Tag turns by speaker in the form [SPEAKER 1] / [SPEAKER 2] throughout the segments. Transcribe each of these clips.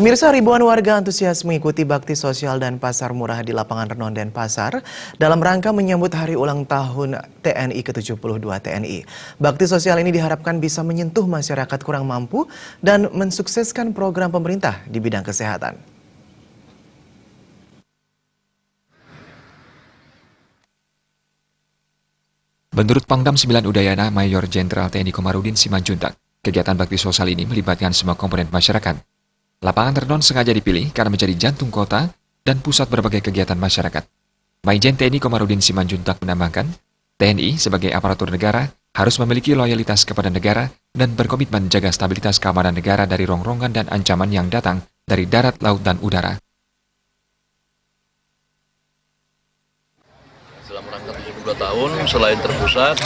[SPEAKER 1] Pemirsa, ribuan warga antusias mengikuti bakti sosial dan pasar murah di lapangan Renon Denpasar dalam rangka menyambut hari ulang tahun TNI ke-72 TNI. Bakti sosial ini diharapkan bisa menyentuh masyarakat kurang mampu dan mensukseskan program pemerintah di bidang kesehatan.
[SPEAKER 2] Menurut Pangdam 9 Udayana Mayor Jenderal TNI Komarudin Simanjuntak, kegiatan bakti sosial ini melibatkan semua komponen masyarakat. Lapangan Renon sengaja dipilih karena menjadi jantung kota dan pusat berbagai kegiatan masyarakat. Maijen TNI Komarudin Simanjuntak menambahkan, TNI sebagai aparatur negara harus memiliki loyalitas kepada negara dan berkomitmen jaga stabilitas keamanan negara dari rongrongan dan ancaman yang datang dari darat, laut, dan udara.
[SPEAKER 3] Dalam rangka 72 tahun, selain terpusat,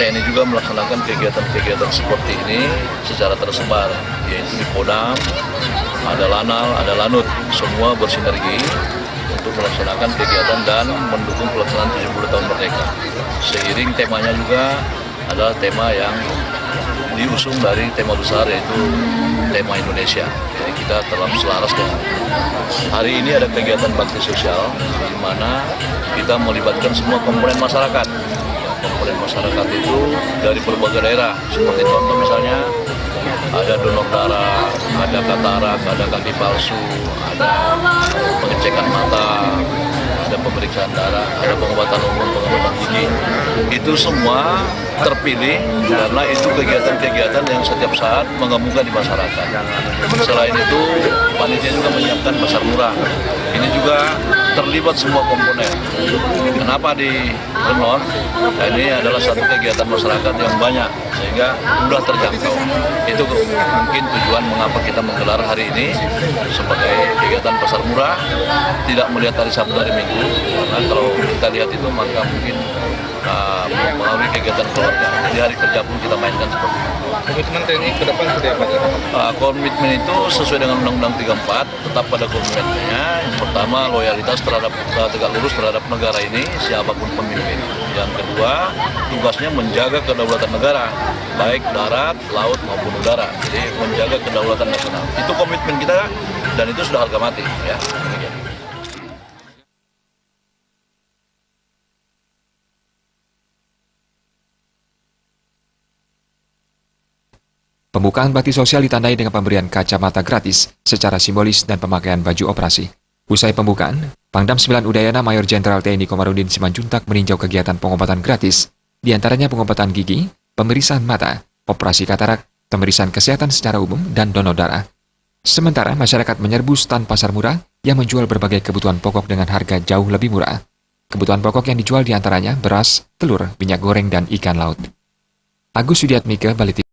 [SPEAKER 3] TNI juga melaksanakan kegiatan-kegiatan seperti ini secara tersebar, yaitu di Kodam, ada Lanal, ada Lanut, semua bersinergi untuk melaksanakan kegiatan dan mendukung pelaksanaan 72 tahun merdeka. Seiring temanya juga adalah tema yang diusung dari tema besar, yaitu tema Indonesia. Jadi kita telah selaras dengan hari ini ada kegiatan bakti sosial di mana kita melibatkan semua komponen masyarakat. Komponen masyarakat itu dari berbagai daerah, seperti contoh misalnya ada donor darah, ada katarak, ada kaki palsu, ada pengecekan mata, ada pemeriksaan darah, ada pengobatan umum, pengobatan gigi. Itu semua terpilih karena itu kegiatan-kegiatan yang setiap saat menggabungkan di masyarakat. Selain itu, panitia juga menyiapkan pasar murah. Ini juga terlibat semua komponen. Kenapa di Renon? Nah, ini adalah satu kegiatan masyarakat yang banyak sehingga mudah terjangkau. Itu mungkin tujuan mengapa kita menggelar hari ini sebagai kegiatan pasar murah, tidak melihat hari Sabtu hari Minggu. Karena kalau kita lihat itu maka mungkin melalui kegiatan keluarga. Jadi hari kerja pun kita mainkan seperti itu.
[SPEAKER 4] Komitmen TNI ke depan seperti apa?
[SPEAKER 3] Komitmen itu sesuai dengan Undang-Undang 34, tetap pada komitmennya. Yang pertama, loyalitas terhadap tegak lurus terhadap negara ini, siapapun pemimpin. Yang kedua, tugasnya menjaga kedaulatan negara, baik darat, laut maupun udara. Jadi menjaga kedaulatan nasional. Itu komitmen kita dan itu sudah harga mati. Ya.
[SPEAKER 2] Pembukaan bakti sosial ditandai dengan pemberian kacamata gratis secara simbolis dan pemakaian baju operasi. Usai pembukaan, Pangdam 9 Udayana Mayor Jenderal TNI Komarudin Simanjuntak meninjau kegiatan pengobatan gratis, diantaranya pengobatan gigi, pemeriksaan mata, operasi katarak, pemeriksaan kesehatan secara umum, dan donor darah. Sementara masyarakat menyerbu stan pasar murah yang menjual berbagai kebutuhan pokok dengan harga jauh lebih murah. Kebutuhan pokok yang dijual diantaranya beras, telur, minyak goreng, dan ikan laut. Agus Widiatmike, Bali TV.